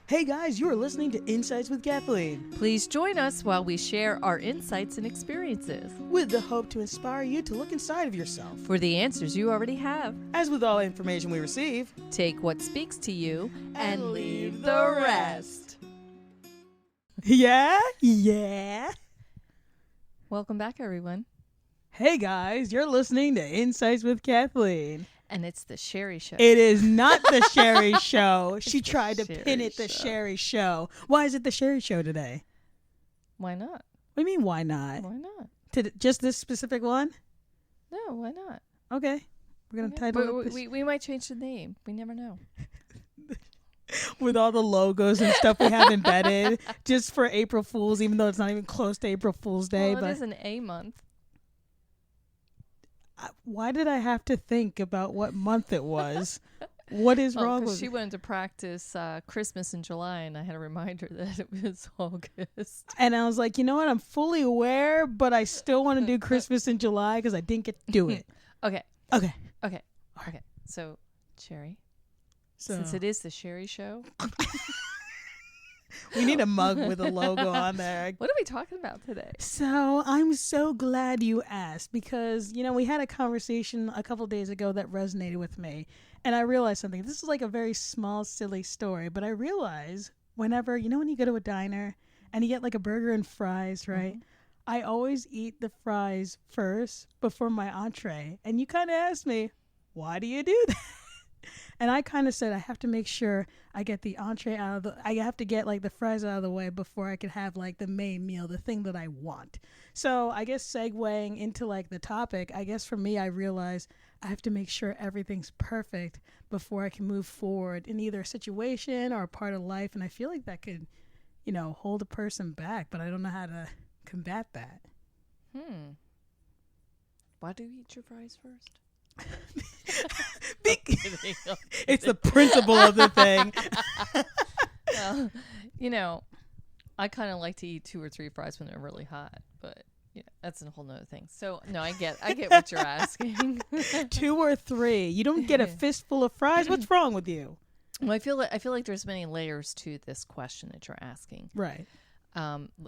Hey guys, you are listening to Insights with Kathleen, Please join us while we share our insights and experiences with the hope to inspire you to look inside of yourself. for the answers you already have. As with all information we receive, Take what speaks to you and leave the rest. Yeah. Welcome back, everyone. Hey guys, you're listening to Insights with Kathleen. And it's the Sherry Show. It is not the Sherry Show. She the tried to Sherry pin it the Show. Sherry Show. Why is it the Sherry Show today? Why not? What do you mean, why not? Why not? Just this specific one? No, why not? Okay. We're going to Okay. title it this. We might change the name. We never know. With all the logos and stuff we have embedded just for April Fool's, even though it's not even close to April Fool's Day. Well, but it is an A month. why did I have to think about what month it was? What is wrong with she went to practice Christmas in July, and I had to remind her that it was August. And I was like, you know what? I'm fully aware, but I still want to do Christmas in July because I didn't get to do it. Okay. Okay. So, Sherry, So since it is the Sherry Show, we need a mug with a logo on there. what are we talking about today? So I'm so glad you asked because, we had a conversation a couple days ago that resonated with me. And I realized something. This is like a very small, silly story. But I realize whenever, when you go to a diner and you get like a burger and fries, right? Mhm. I always eat the fries first before my entree. And you kind of asked me, why do you do that? And I kind of said, I have to make sure I get the entree I have to get like the fries out of the way before I can have like the main meal, the thing that I want. So I guess segueing into like the topic, I guess for me, I realized I have to make sure everything's perfect before I can move forward in either a situation or a part of life. And I feel like that could, hold a person back, but I don't know how to combat that. Why do you eat your fries first? It's the principle of the thing. Well, I kind of like to eat 2 or 3 fries when they're really hot, but that's a whole nother thing. So no, I get what you're asking. 2 or 3. You don't get a fistful of fries. What's wrong with you? Well, I feel like there's many layers to this question that you're asking. Right.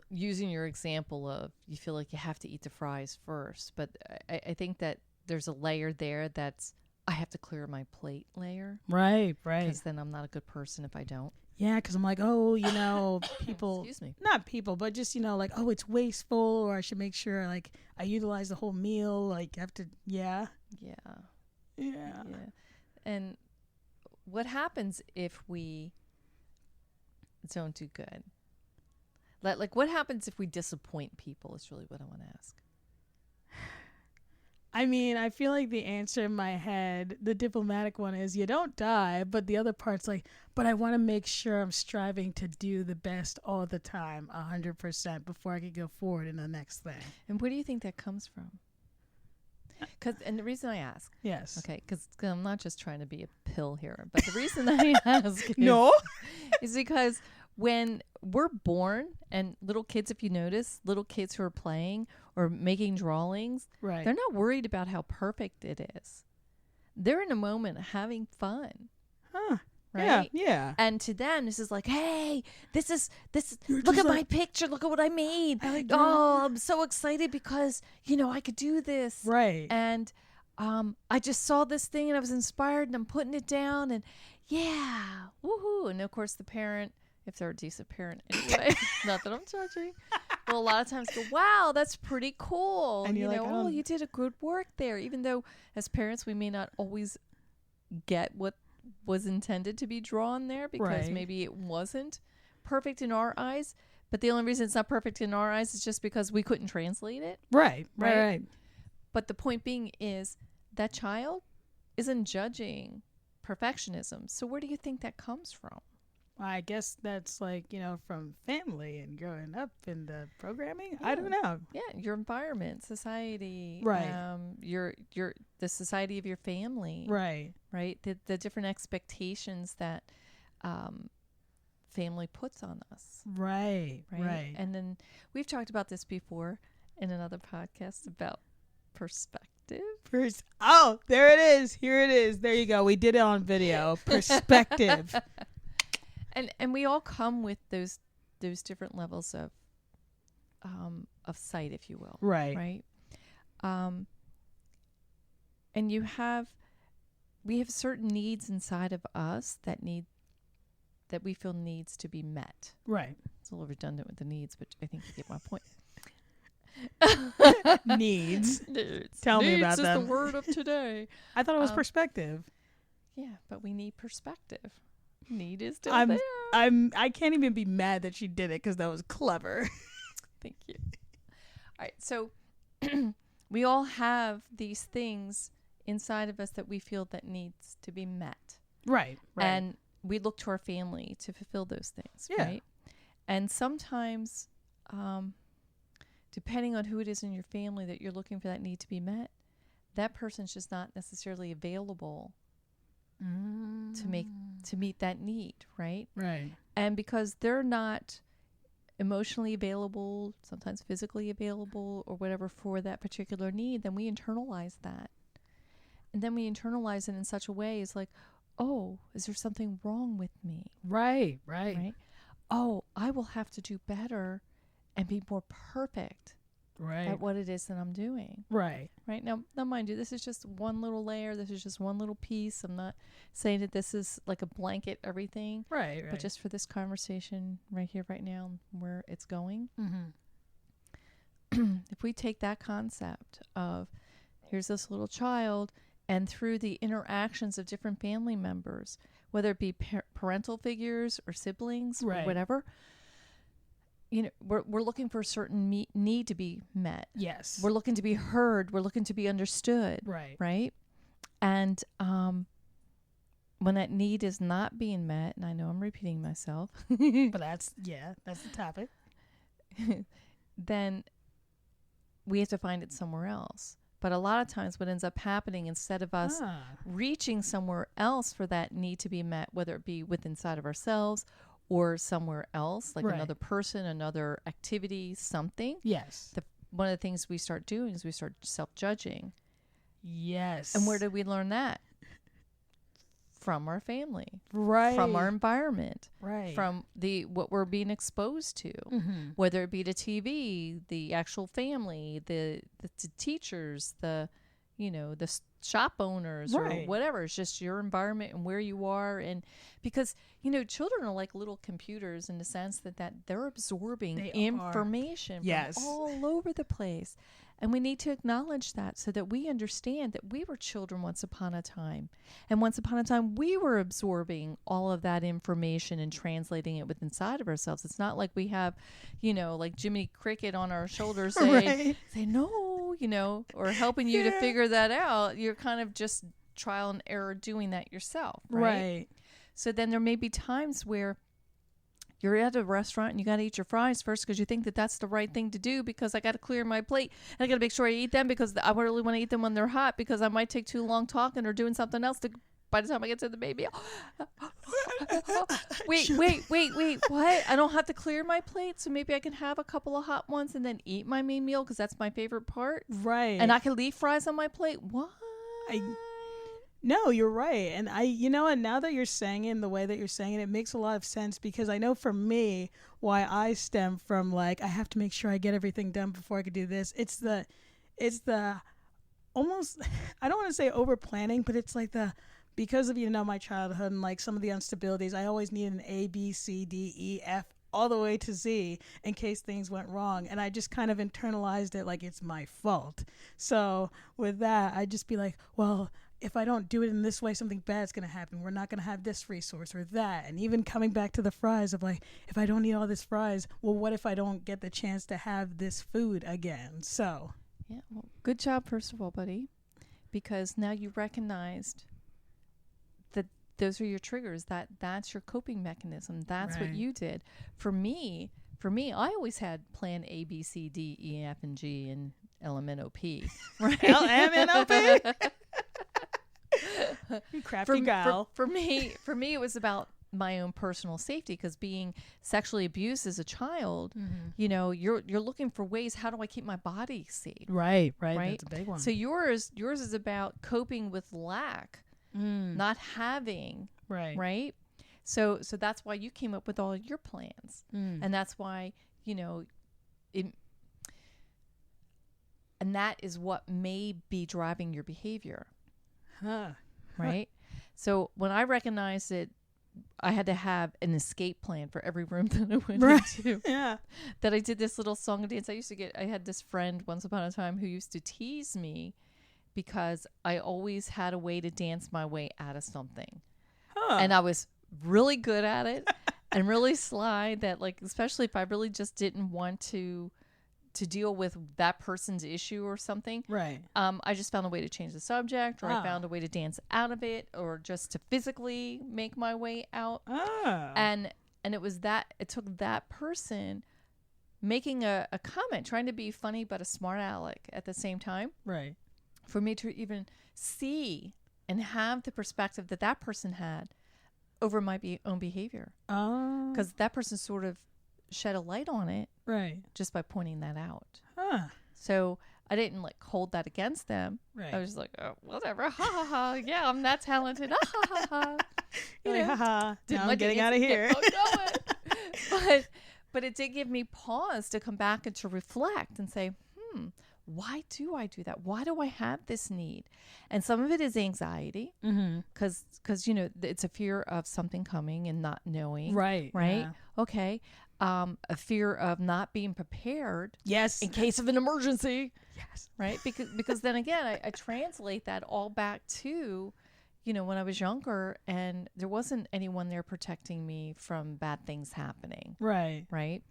Using your example of you feel like you have to eat the fries first, but I think that there's a layer there that's I have to clear my plate layer. Right. Because then I'm not a good person if I don't. Yeah, because I'm like, people. Excuse me. Not people, but just, like, it's wasteful, or I should make sure, like, I utilize the whole meal. Like, I have to, yeah. And what happens if we don't do good? Like, what happens if we disappoint people is really what I want to ask. I mean, I feel like the answer in my head, the diplomatic one is you don't die, but the other part's like, but I want to make sure I'm striving to do the best all the time, 100% before I can go forward in the next thing. And where do you think that comes from? And the reason I ask. Yes. Okay, because I'm not just trying to be a pill here, but the reason I ask is because when we're born, and little kids, if you notice, little kids who are playing or making drawings, right, they're not worried about how perfect it is. They're in a moment having fun. Huh. Right? Yeah. And to them, this is like, hey, this is You're look just at like, my picture. Look at what I made. I like I'm so excited because, I could do this. Right. And I just saw this thing and I was inspired and I'm putting it down and yeah, woohoo. And of course the parent, if they're a decent parent anyway, not that I'm judging, will a lot of times go, wow, that's pretty cool. And you're like, oh, you did a good work there. Even though as parents, we may not always get what was intended to be drawn there because maybe it wasn't perfect in our eyes. But the only reason it's not perfect in our eyes is just because we couldn't translate it. Right. But the point being is that child isn't judging perfectionism. So where do you think that comes from? I guess that's like, from family and growing up in the programming. Yeah. I don't know. Yeah, your environment, society, right? The society of your family, right? The different expectations that family puts on us, right. And then we've talked about this before in another podcast about perspective. Oh, there it is. Here it is. There you go. We did it on video. Perspective. And we all come with those different levels of sight, if you will. Right. Right. And we have certain needs inside of us that we feel needs to be met. Right. It's a little redundant with the needs, but I think you get my point. Needs. Needs. Tell me about them. Needs is them. the word of today. I thought it was perspective. Yeah, but we need perspective. Need is still there. I can't even be mad that she did it because that was clever. Thank you. All right, so we all have these things inside of us that we feel that needs to be met. Right. And we look to our family to fulfill those things, right? And sometimes, depending on who it is in your family that you're looking for that need to be met, that person's just not necessarily available to meet that need, right? Right. And because they're not emotionally available, sometimes physically available or whatever for that particular need, then we internalize that. And then we internalize it in such a way it's like, oh, is there something wrong with me? Right. Oh, I will have to do better and be more perfect at what it is that I'm doing. Right. Now, mind you, this is just one little layer. This is just one little piece. I'm not saying that this is like a blanket everything. Right. But just for this conversation right here, right now, where it's going. Mm-hmm. If we take that concept of here's this little child, and through the interactions of different family members, whether it be parental figures or siblings or whatever, we're looking for a certain need to be met. Yes. We're looking to be heard. We're looking to be understood. Right. And when that need is not being met, and I know I'm repeating myself, but that's the topic. Then we have to find it somewhere else. But a lot of times what ends up happening, instead of us reaching somewhere else for that need to be met, whether it be within inside of ourselves or somewhere else, like another person, another activity, something. Yes. One of the things we start doing is we start self-judging. Yes. And where did we learn that? From our family. Right. From our environment. Right. From what we're being exposed to. Mm-hmm. Whether it be the TV, the actual family, the teachers, the shop owners or whatever. It's just your environment and where you are. And because, children are like little computers in the sense that they're absorbing information from all over the place. And we need to acknowledge that so that we understand that we were children once upon a time. And once upon a time, we were absorbing all of that information and translating it within inside of ourselves. It's not like we have, like Jiminy Cricket on our shoulders saying, say no, or helping you to figure that out. You're kind of just trial and error doing that yourself. Right. So then there may be times where you're at a restaurant and you got to eat your fries first because you think that that's the right thing to do because I got to clear my plate and I got to make sure I eat them because I really want to eat them when they're hot because I might take too long talking or doing something else by the time I get to the main meal. Wait, what? I don't have to clear my plate, so maybe I can have a couple of hot ones and then eat my main meal because that's my favorite part? Right. And I can leave fries on my plate? What? No, you're right. And and now that you're saying it in the way that you're saying it makes a lot of sense because I know for me why I stem from I have to make sure I get everything done before I could do this. It's the almost, I don't want to say over planning, but it's like because of, my childhood and some of the instabilities, I always needed an A, B, C, D, E, F, all the way to Z in case things went wrong. And I just kind of internalized it like it's my fault. So with that, I just be like, well, if I don't do it in this way, something bad's going to happen. We're not going to have this resource or that. And even coming back to the fries of if I don't eat all this fries, well, what if I don't get the chance to have this food again? So. Yeah, well, good job, first of all, buddy, because now you recognized that those are your triggers, that's your coping mechanism. That's what you did. For me, I always had plan A, B, C, D, E, F, and G, and LMNOP. Right? LMNOP? You crafty gal. For me, it was about my own personal safety because being sexually abused as a child, you're looking for ways. How do I keep my body safe? Right. That's a big one. So yours is about coping with lack, not having. Right. So that's why you came up with all your plans. And that's why, and that is what may be driving your behavior. Right? So when I recognized that I had to have an escape plan for every room that I went into, that I did this little song and dance. I had this friend once upon a time who used to tease me because I always had a way to dance my way out of something. And I was really good at it and really sly that, like, especially if I really just didn't want to deal with that person's issue or something. Right. I just found a way to change the subject, or I found a way to dance out of it, or just to physically make my way out. And it took that person making a comment, trying to be funny but a smart aleck at the same time. Right. For me to even see and have the perspective that person had over my own behavior. Because that person sort of shed a light on it, right, just by pointing that out. So I didn't like hold that against them. Right. I was like, oh, whatever, ha ha ha, yeah, I'm that talented, ha ha ha. Ha ha. Now I'm getting out of here. But it did give me pause to come back and to reflect and say, why do I do that? Why do I have this need? And some of it is anxiety, because it's a fear of something coming and not knowing. Right. Yeah. Okay. A fear of not being prepared. Yes. In case of an emergency. Yes. Right. Because then again, I translate that all back to, when I was younger and there wasn't anyone there protecting me from bad things happening. Right. Right.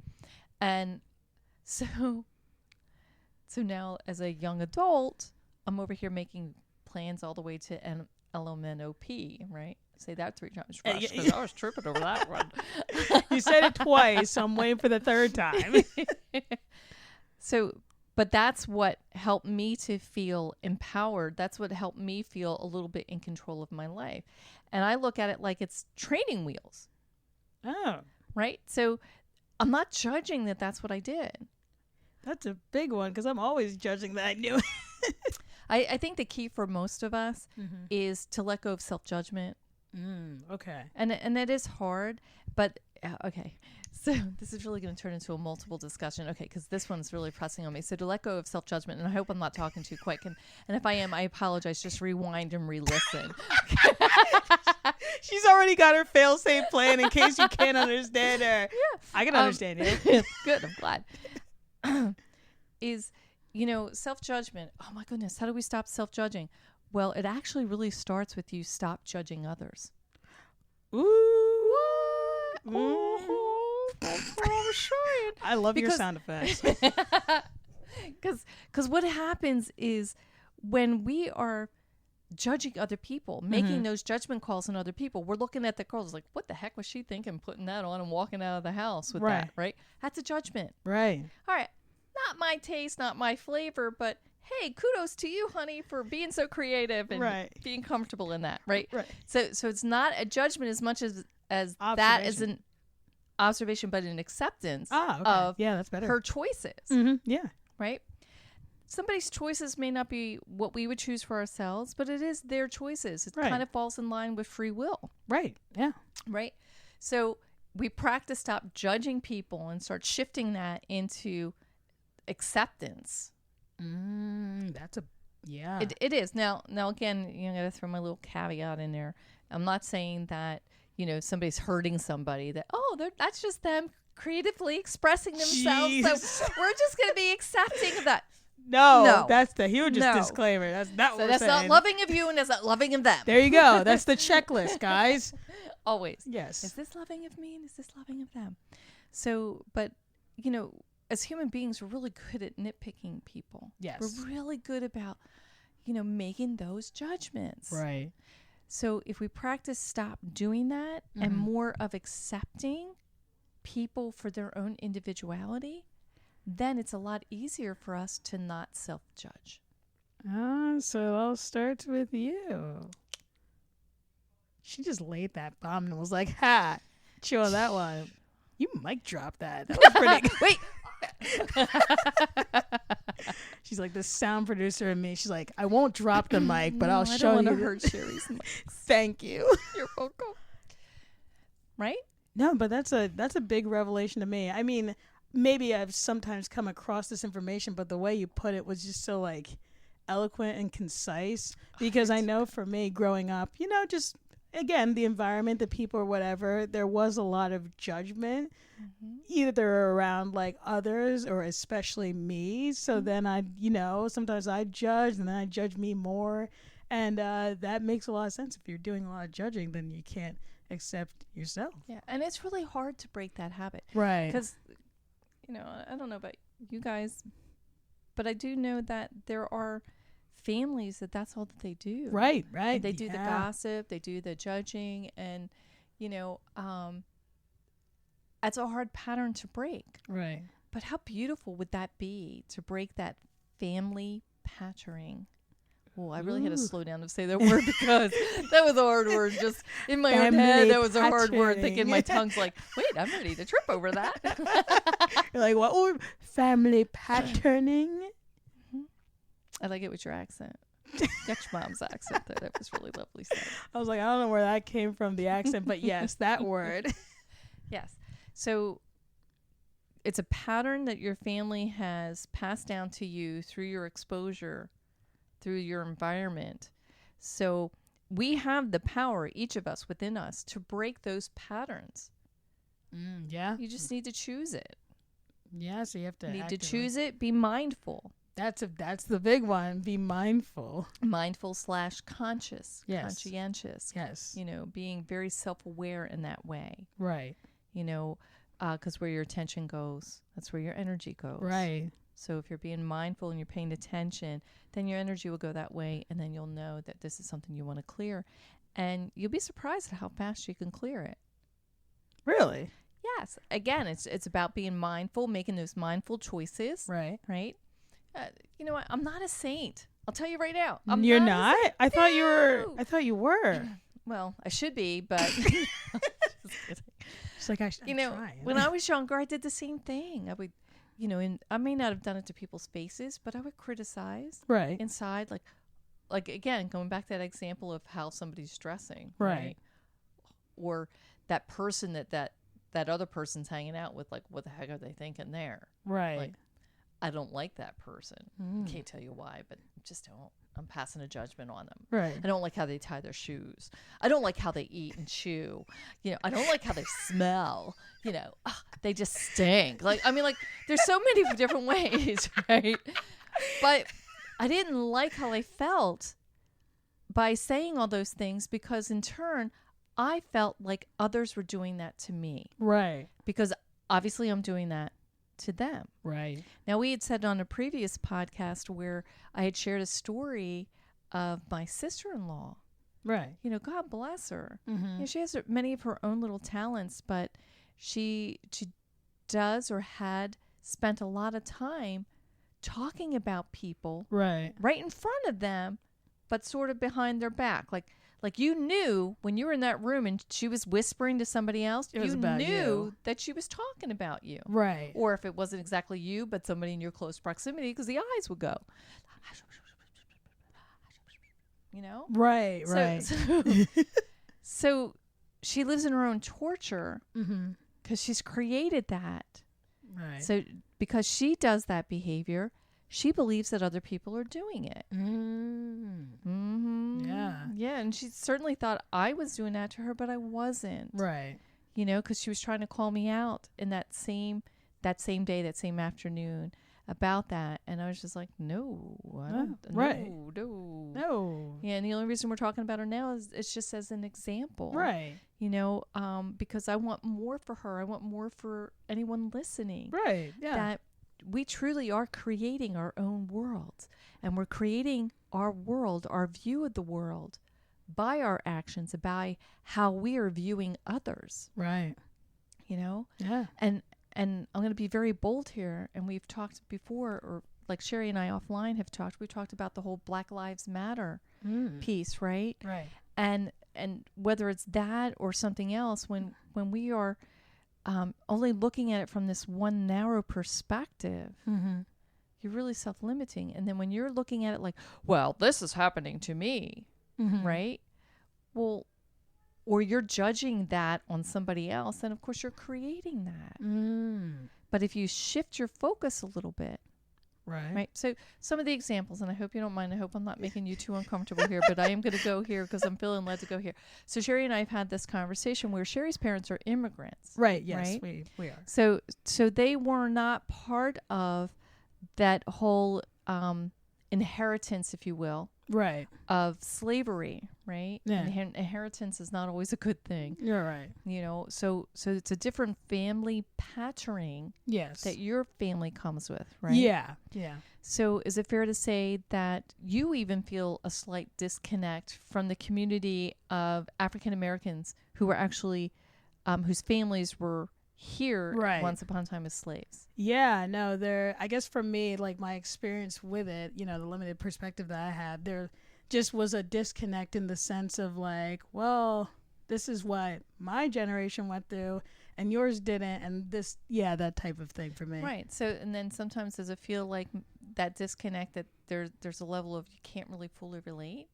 And so now as a young adult, I'm over here making plans all the way to LMNOP, right? Say that 3 times, Rush, because I was tripping over that one. You said it twice, so I'm waiting for the 3rd time. But that's what helped me to feel empowered. That's what helped me feel a little bit in control of my life. And I look at it like it's training wheels. Oh. Right? So I'm not judging that that's what I did. That's a big one, because I'm always judging that I knew it. I think the key for most of us is to let go of self-judgment. Okay. And that is hard, but okay. So this is really going to turn into a multiple discussion. Okay, because this one's really pressing on me. So to let go of self-judgment, and I hope I'm not talking too quick. And if I am, I apologize. Just rewind and re-listen. She's already got her fail-safe plan in case you can't understand her. Yeah. I can understand you. Good, I'm glad. Is, self-judgment. Oh my goodness, how do we stop self-judging? Well, it actually really starts with you stop judging others. Ooh. What? Ooh. That's what I'm saying. I love your sound effects. Because what happens is when we are judging other people, making those judgment calls on other people, we're looking at the girls like, what the heck was she thinking, putting that on and walking out of the house with that, right? That's a judgment. Right. All right. Not my taste, not my flavor, but hey, kudos to you, honey, for being so creative and being comfortable in that, right? Right. So it's not a judgment as much as that is an observation, but an acceptance of that's better. Her choices. Yeah. Right? Somebody's choices may not be what we would choose for ourselves, but it is their choices. It kind of falls in line with free will. Right. Yeah. Right? So we practice stop judging people and start shifting that into acceptance. That's it is. Now again, I'm going to throw my little caveat in there. I'm not saying that, somebody's hurting somebody, that, that's just them creatively expressing themselves. Jeez. So we're just going to be accepting of that. No, that's the hugest disclaimer. That's not what we're saying. That's not loving of you, and that's not loving of them. There you go. That's the checklist, guys. Always. Yes. Is this loving of me, and is this loving of them? So, but, as human beings, we're really good at nitpicking people. Yes. We're really good about, making those judgments. Right. So if we practice stop doing that and more of accepting people for their own individuality, then it's a lot easier for us to not self-judge. So it all starts with you. She just laid that bomb and was like, ha, chew on that one. You mic drop that. That was pretty good. Wait. She's like the sound producer in me. She's like, I won't drop the mic, but I'll show you. I don't want to hurt Sherry's mic. Thank you. You're welcome. right? No, but that's a big revelation to me. I mean, maybe I've sometimes come across this information, but the way you put it was just so like eloquent and concise. Because I know for me growing up, just again, the environment, the people or whatever, there was a lot of judgment, either around like others or especially me. So then sometimes I judge and then I judge me more. And that makes a lot of sense. If you're doing a lot of judging, then you can't accept yourself. Yeah. And it's really hard to break that habit. Right. Because, I don't know about you guys, but I do know that there are families that's all that they do. Right. And they do the gossip, they do the judging, and that's a hard pattern to break. Right. But how beautiful would that be to break that family patterning? Well, I really had to slow down to say that word because that was a hard word. Just in my own head, that was a hard word. Thinking my tongue's like, wait, I'm ready to trip over that. You're like, what? Oh, family patterning? I like it with your accent. Got your mom's accent there. That was really lovely stuff. I was like, I don't know where that came from, the accent, but yes, that word. Yes. So it's a pattern that your family has passed down to you through your exposure, through your environment. So we have the power, each of us within us, to break those patterns. Yeah. You just need to choose it. Yeah, so you have to choose it. Be mindful. That's the big one. Be mindful. Mindful/conscious. Yes. Conscientious. Yes. Being very self-aware in that way. Right. Because where your attention goes, that's where your energy goes. Right. So if you're being mindful and you're paying attention, then your energy will go that way, and then you'll know that this is something you want to clear. And you'll be surprised at how fast you can clear it. Really? Yes. Again, it's about being mindful, making those mindful choices. Right. Right? You know what? I'm not a saint. I'll tell you right now. You're not? I thought you were. No. I thought you were. Well, I should be, but just kidding. It's like I'm trying. When I was younger, I did the same thing. I would, and I may not have done it to people's faces, but I would criticize inside, like again, going back to that example of how somebody's dressing, right? Or that person that other person's hanging out with, like, what the heck are they thinking there? Right. Like, I don't like that person. Can't tell you why, but just don't. I'm passing a judgment on them. Right. I don't like how they tie their shoes. I don't like how they eat and chew. I don't like how they smell. They just stink. There's so many different ways, right? But I didn't like how I felt by saying all those things, because in turn, I felt like others were doing that to me. Right. Because obviously I'm doing that to them. Right. Now, we had said on a previous podcast where I had shared a story of my sister-in-law. Right. God bless her. Mm-hmm. She has many of her own little talents, but she does or had spent a lot of time talking about people right in front of them, but sort of behind their back. Like you knew when you were in that room and she was whispering to somebody else, you knew that she was talking about you. Right. Or if it wasn't exactly you, but somebody in your close proximity, because the eyes would go. Right, right. So she lives in her own torture because she's created that. Right. So because she does that behavior, she believes that other people are doing it. Yeah. Yeah, and she certainly thought I was doing that to her, but I wasn't. Right. Because she was trying to call me out in that same day, that same afternoon about that. And I was just like, no. No. Yeah, and the only reason we're talking about her now is it's just as an example. Right. Because I want more for her. I want more for anyone listening. Right. Yeah. That we truly are creating our own world, and we're creating our world, our view of the world, by our actions, by how we are viewing others. Right. Yeah. And I'm going to be very bold here, and we've talked before, or like Sherry and I offline have talked. We talked about the whole Black Lives Matter piece, right? Right. And whether it's that or something else, when we are only looking at it from this one narrow perspective, you're really self-limiting. And then when you're looking at it like, well, this is happening to me, right? Well, or you're judging that on somebody else, then of course you're creating that. But if you shift your focus a little bit, right? So some of the examples, and I hope you don't mind. I hope I'm not making you too uncomfortable here, but I am going to go here because I'm feeling led to go here. So Sherry and I have had this conversation where Sherry's parents are immigrants. Right. Yes, right? we are. So they were not part of that whole inheritance, if you will, right, of slavery, right? Yeah. Inheritance is not always a good thing. You're right. You know, so it's a different family patterning Yes. that your family comes with, right? Yeah. Yeah. So is it fair to say that you even feel a slight disconnect from the community of African Americans who were actually, whose families were here once upon a time as slaves? Yeah, no, I guess for me, like my experience with it, you know, the limited perspective that I had, there just was a disconnect in the sense of like, well, this is what my generation went through and yours didn't. And this, that type of thing for me. Right. So, and then sometimes does it feel like that disconnect that there's a level of you can't really fully relate?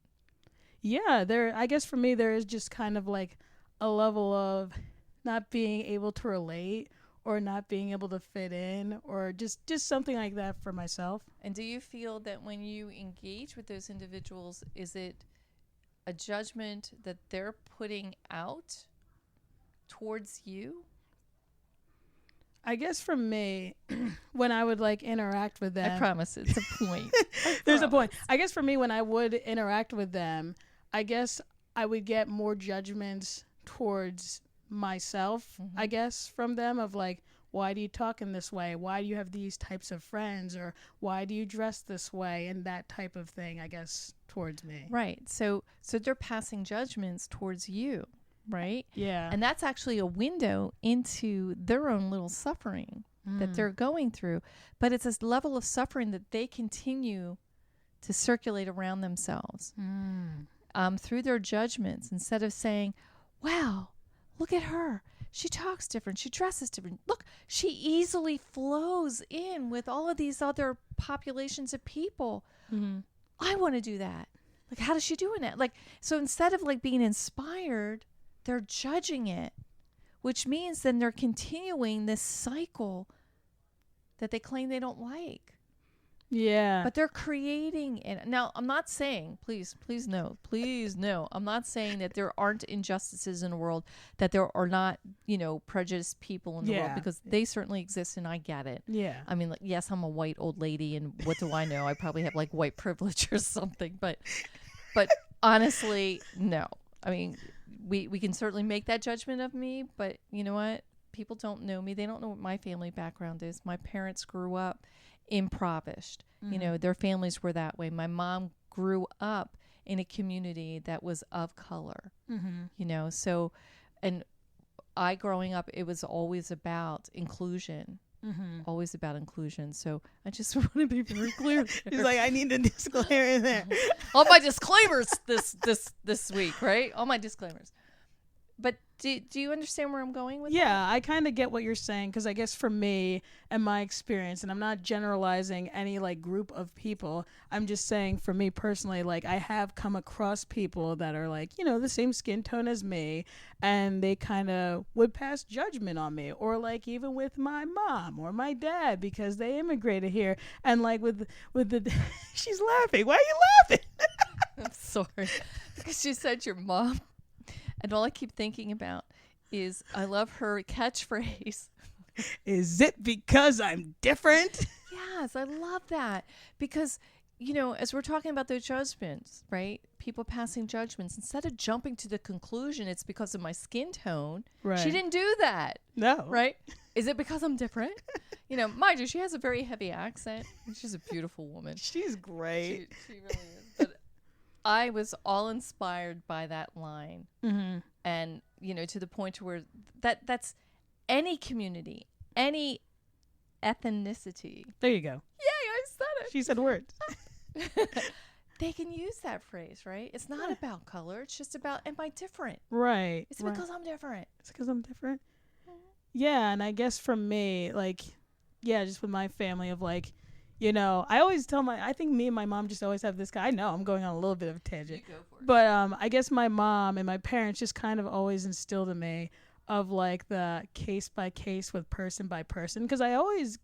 Yeah, I guess for me, there is just kind of like a level of not being able to relate or not being able to fit in or just something like that for myself. And do you feel that when you engage with those individuals, is it a judgment that they're putting out towards you? I guess for me, when I would like interact with them, I promise it's a point. There's a point. I guess for me, when I would interact with them, I guess I would get more judgments towards myself, I guess, from them of like, why do you talk in this way? Why do you have these types of friends? Or why do you dress this way? And that type of thing, I guess, towards me. Right. So they're passing judgments towards you, right? Yeah. And that's actually a window into their own little suffering that they're going through. But it's this level of suffering that they continue to circulate around themselves through their judgments, instead of saying, wow, look at her. She talks different. She dresses different. Look, she easily flows in with all of these other populations of people. I want to do that. Like, how does she doing it? Like, so instead of like being inspired, they're judging it, which means then they're continuing this cycle that they claim they don't like. Yeah. But they're creating it. Now, I'm not saying, please no, I'm not saying that there aren't injustices in the world, that there are not, prejudiced people in the world, because they certainly exist, and I get it. Yeah. I mean, like, yes, I'm a white old lady, and what do I know? I probably have like white privilege or something, but honestly, no. I mean, we can certainly make that judgment of me, but you know what? People don't know me. They don't know what my family background is. My parents grew up impoverished. Their families were that way. My mom grew up in a community that was of color. So, and I growing up, it was always about inclusion. Always about inclusion. So I just want to be very clear. He's like, I need a disclaimer in there. All my disclaimers this week, right? All my disclaimers. But do you understand where I'm going with that? Yeah, I kind of get what you're saying, because I guess for me and my experience, and I'm not generalizing any like group of people, I'm just saying for me personally, like I have come across people that are like, the same skin tone as me, and they kind of would pass judgment on me, or like even with my mom or my dad, because they immigrated here, and like with the she's laughing. Why are you laughing? I'm sorry, because you said your mom. And all I keep thinking about is, I love her catchphrase. Is it because I'm different? Yes, I love that. Because, as we're talking about those judgments, right? People passing judgments, instead of jumping to the conclusion it's because of my skin tone, she didn't do that. No. Right? Is it because I'm different? Mind you, she has a very heavy accent. She's a beautiful woman. She's great. She really is. But I was all inspired by that line. And, to the point to where that's any community, any ethnicity. There you go. Yay, I said it. She said words. They can use that phrase, right? It's not about color. It's just about, am I different? Right. It's because I'm different. It's because I'm different. Yeah, and I guess for me, like, just with my family of like, You know, I always tell I think me and my mom just always have this guy. I know I'm going on a little bit of a tangent. You go for it. But I guess my mom and my parents just kind of always instilled in me of like the case by case with person by person, because I always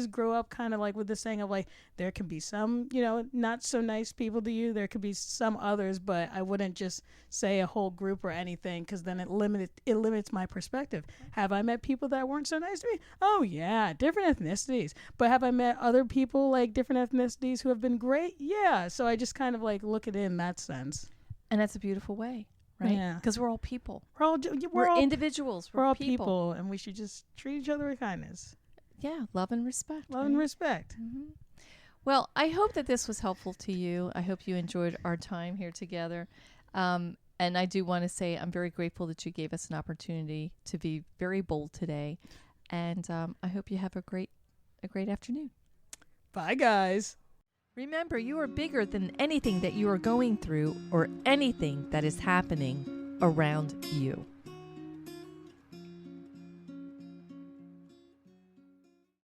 grew up kind of like with the saying of like there can be some, you know, not so nice people to you, there could be some others, but I wouldn't just say a whole group or anything, because then it limits my perspective. Have I met people that weren't so nice to me? Oh yeah, different ethnicities. But have I met other people like different ethnicities who have been great? Yeah. So I just kind of like look at it in that sense. And that's a beautiful way. Right? Yeah. Because we're all people. We're all individuals. We're all people, and we should just treat each other with kindness. Yeah, love and respect. Love and respect. Mm-hmm. Well, I hope that this was helpful to you. I hope you enjoyed our time here together. And I do want to say I'm very grateful that you gave us an opportunity to be very bold today. And I hope you have a great afternoon. Bye, guys. Remember, you are bigger than anything that you are going through or anything that is happening around you.